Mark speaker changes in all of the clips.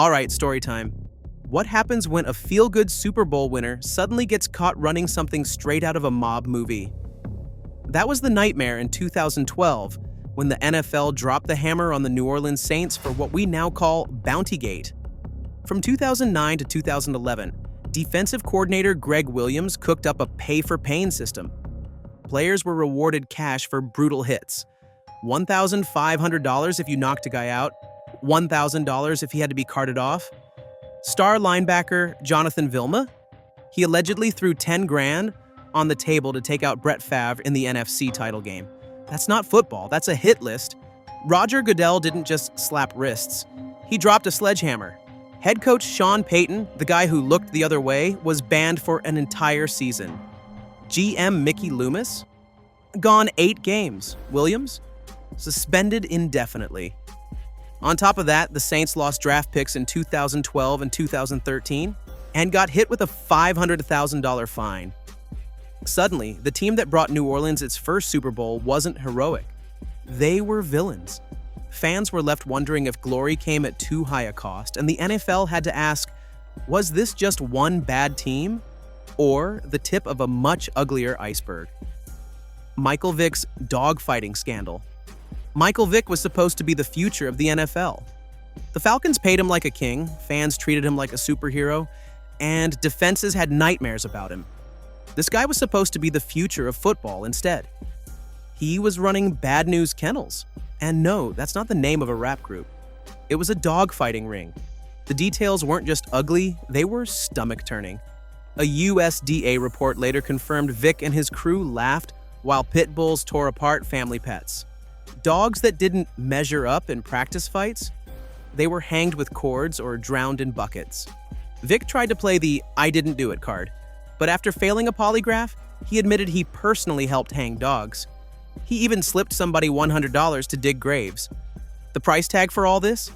Speaker 1: All right, story time. What happens when a feel-good Super Bowl winner suddenly gets caught running something straight out of a mob movie? That was the nightmare in 2012 when the NFL dropped the hammer on the New Orleans Saints for what we now call Bountygate. From 2009 to 2011, defensive coordinator Greg Williams cooked up a pay-for-pain system. Players were rewarded cash for brutal hits. $1,500 if you knocked a guy out, $1,000 if he had to be carted off. Star linebacker Jonathan Vilma, he allegedly threw 10 grand on the table to take out Brett Favre in the NFC title game. That's not football, that's a hit list. Roger Goodell didn't just slap wrists, he dropped a sledgehammer. Head coach Sean Payton, the guy who looked the other way, was banned for an entire season. GM Mickey Loomis, gone 8 games. Williams, suspended indefinitely. On top of that, the Saints lost draft picks in 2012 and 2013 and got hit with a $500,000 fine. Suddenly, the team that brought New Orleans its first Super Bowl wasn't heroic. They were villains. Fans were left wondering if glory came at too high a cost, and the NFL had to ask, was this just one bad team or the tip of a much uglier iceberg? Michael Vick's dogfighting scandal. Michael Vick was supposed to be the future of the NFL. The Falcons paid him like a king, fans treated him like a superhero, and defenses had nightmares about him. This guy was supposed to be the future of football instead. He was running Bad News Kennels. And no, that's not the name of a rap group. It was a dogfighting ring. The details weren't just ugly, they were stomach-turning. A USDA report later confirmed Vick and his crew laughed while pit bulls tore apart family pets. Dogs that didn't measure up in practice fights, they were hanged with cords or drowned in buckets. Vick tried to play the "I didn't do it" card, but after failing a polygraph, he admitted he personally helped hang dogs. He even slipped somebody $100 to dig graves. The price tag for all this?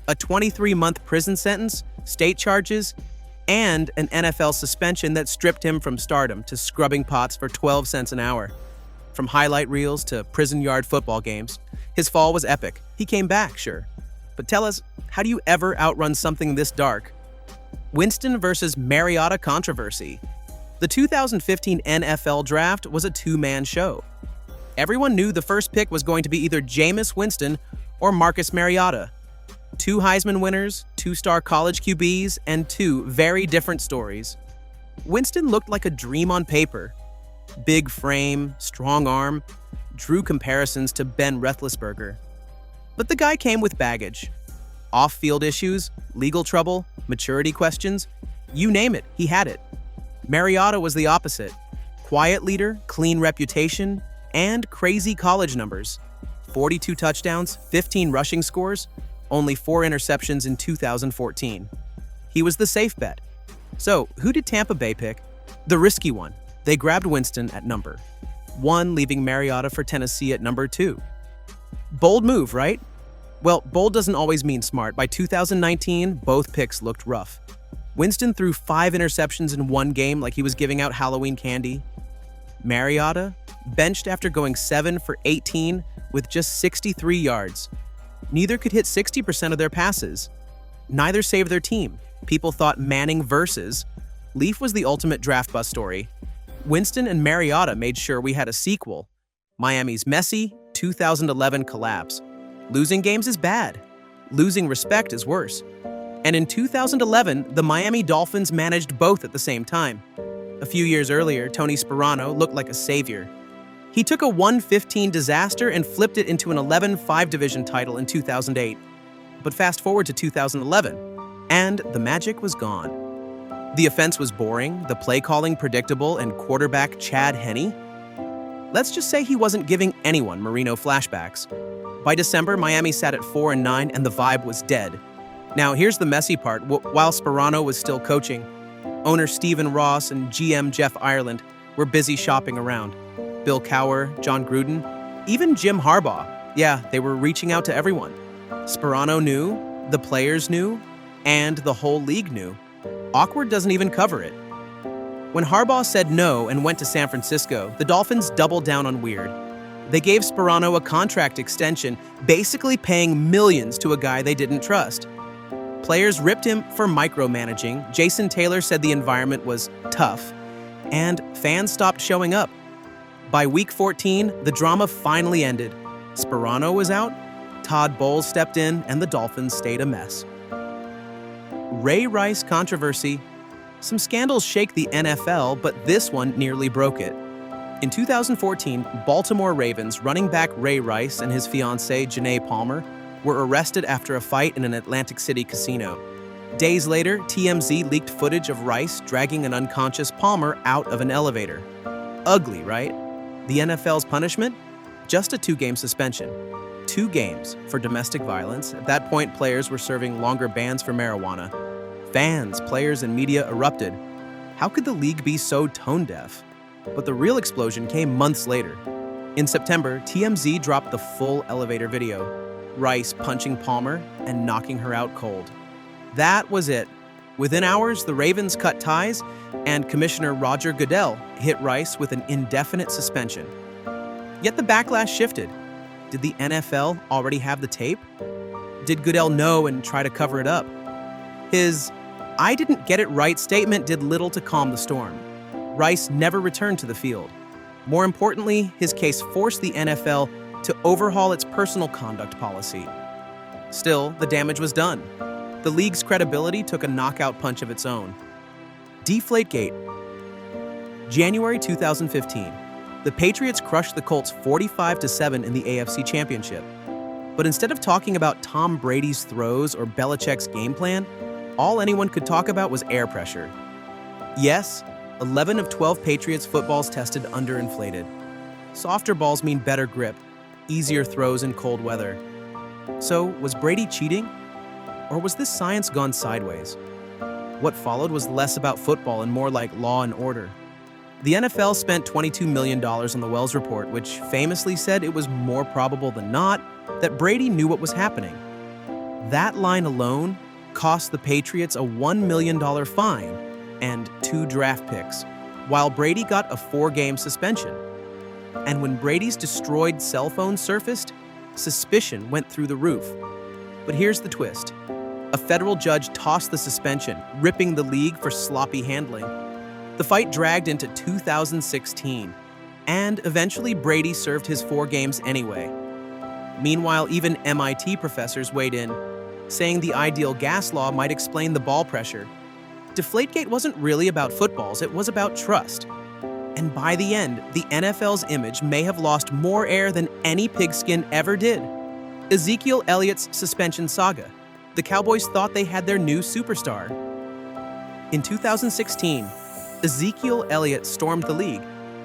Speaker 1: A 23-month prison sentence, state charges, and an NFL suspension that stripped him from stardom to scrubbing pots for 12 cents an hour. From highlight reels to prison yard football games, his fall was epic. He came back, sure. But tell us, how do you ever outrun something this dark? Winston versus Mariota controversy. The 2015 NFL Draft was a two-man show. Everyone knew the first pick was going to be either Jameis Winston or Marcus Mariota. 2 Heisman winners, 2-star college QBs, and 2 very different stories. Winston looked like a dream on paper. Big frame, strong arm, drew comparisons to Ben Roethlisberger. But the guy came with baggage. Off-field issues, legal trouble, maturity questions, you name it, he had it. Mariota was the opposite. Quiet leader, clean reputation, and crazy college numbers. 42 touchdowns, 15 rushing scores, only 4 interceptions in 2014. He was the safe bet. So, who did Tampa Bay pick? The risky one. They grabbed Winston at number 1, leaving Mariota for Tennessee at number 2. Bold move, right? Well, bold doesn't always mean smart. By 2019, both picks looked rough. Winston threw 5 interceptions in one game like he was giving out Halloween candy. Mariota benched after going 7 for 18 with just 63 yards. Neither could hit 60% of their passes. Neither saved their team. People thought Manning versus. Leaf was the ultimate draft bust story. Winston and Mariota made sure we had a sequel. Miami's messy 2011 collapse. Losing games is bad. Losing respect is worse. And in 2011, the Miami Dolphins managed both at the same time. A few years earlier, Tony Sparano looked like a savior. He took a 1-15 disaster and flipped it into an 11-5 division title in 2008. But fast forward to 2011, and the magic was gone. The offense was boring, the play calling predictable, and quarterback Chad Henne. Let's just say he wasn't giving anyone Marino flashbacks. By December, Miami sat at 4-9 and the vibe was dead. Now, here's the messy part. While Sparano was still coaching, owner Stephen Ross and GM Jeff Ireland were busy shopping around. Bill Cowher, John Gruden, even Jim Harbaugh. Yeah, they were reaching out to everyone. Sparano knew, the players knew, and the whole league knew. Awkward doesn't even cover it. When Harbaugh said no and went to San Francisco, the Dolphins doubled down on weird. They gave Sparano a contract extension, basically paying millions to a guy they didn't trust. Players ripped him for micromanaging, Jason Taylor said the environment was tough, and fans stopped showing up. By week 14, the drama finally ended. Sperano was out, Todd Bowles stepped in, and the Dolphins stayed a mess. Ray Rice controversy. Some scandals shake the NFL, but this one nearly broke it. In 2014, Baltimore Ravens running back Ray Rice and his fiancée, Janae Palmer, were arrested after a fight in an Atlantic City casino. Days later, TMZ leaked footage of Rice dragging an unconscious Palmer out of an elevator. Ugly, right? The NFL's punishment? Just a 2-game suspension. 2 games for domestic violence. At that point, players were serving longer bans for marijuana. Fans, players, and media erupted. How could the league be so tone-deaf? But the real explosion came months later. In September, TMZ dropped the full elevator video. Rice punching Palmer and knocking her out cold. That was it. Within hours, the Ravens cut ties, and Commissioner Roger Goodell hit Rice with an indefinite suspension. Yet the backlash shifted. Did the NFL already have the tape? Did Goodell know and try to cover it up? His "I didn't get it right" statement did little to calm the storm. Rice never returned to the field. More importantly, his case forced the NFL to overhaul its personal conduct policy. Still, the damage was done. The league's credibility took a knockout punch of its own. Deflategate. January 2015. The Patriots crushed the Colts 45-7 in the AFC Championship. But instead of talking about Tom Brady's throws or Belichick's game plan, all anyone could talk about was air pressure. Yes, 11 of 12 Patriots footballs tested underinflated. Softer balls mean better grip, easier throws in cold weather. So, was Brady cheating? Or was this science gone sideways? What followed was less about football and more like law and order. The NFL spent $22 million on the Wells report, which famously said it was more probable than not that Brady knew what was happening. That line alone cost the Patriots a $1 million fine and 2 draft picks, while Brady got a 4-game suspension. And when Brady's destroyed cell phone surfaced, suspicion went through the roof. But here's the twist. A federal judge tossed the suspension, ripping the league for sloppy handling. The fight dragged into 2016, and eventually Brady served his 4 games anyway. Meanwhile, even MIT professors weighed in, saying the ideal gas law might explain the ball pressure. Deflategate wasn't really about footballs, it was about trust. And by the end, the NFL's image may have lost more air than any pigskin ever did. Ezekiel Elliott's suspension saga. The Cowboys thought they had their new superstar. In 2016, Ezekiel Elliott stormed the league,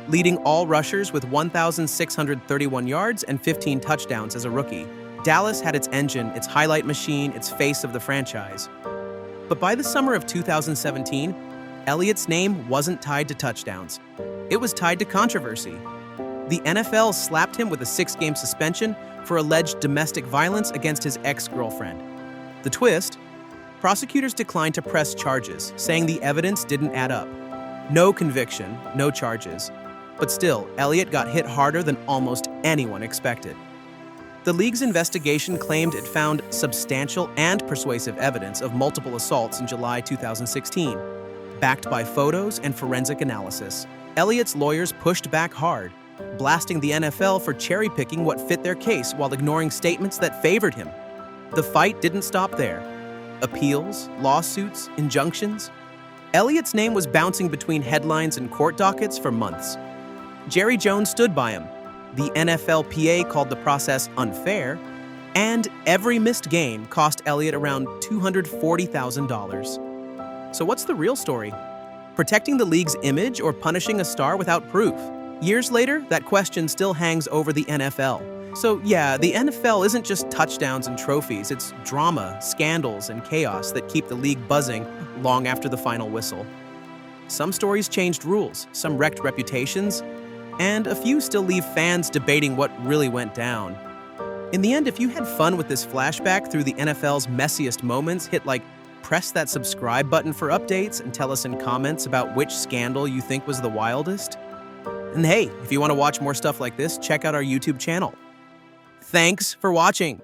Speaker 1: leading all rushers with 1,631 yards and 15 touchdowns as a rookie. Dallas had its engine, its highlight machine, its face of the franchise. But by the summer of 2017, Elliott's name wasn't tied to touchdowns. It was tied to controversy. The NFL slapped him with a 6-game suspension for alleged domestic violence against his ex-girlfriend. The twist? Prosecutors declined to press charges, saying the evidence didn't add up. No conviction, no charges. But still, Elliott got hit harder than almost anyone expected. The league's investigation claimed it found substantial and persuasive evidence of multiple assaults in July 2016, backed by photos and forensic analysis. Elliott's lawyers pushed back hard, blasting the NFL for cherry-picking what fit their case while ignoring statements that favored him. The fight didn't stop there. Appeals, lawsuits, injunctions. Elliott's name was bouncing between headlines and court dockets for months. Jerry Jones stood by him. The NFLPA called the process unfair, and every missed game cost Elliott around $240,000. So what's the real story? Protecting the league's image or punishing a star without proof? Years later, that question still hangs over the NFL. So yeah, the NFL isn't just touchdowns and trophies, it's drama, scandals, and chaos that keep the league buzzing long after the final whistle. Some stories changed rules, some wrecked reputations, and a few still leave fans debating what really went down. In the end, if you had fun with this flashback through the NFL's messiest moments, hit press that subscribe button for updates and tell us in comments about which scandal you think was the wildest. And hey, if you want to watch more stuff like this, check out our YouTube channel. Thanks for watching.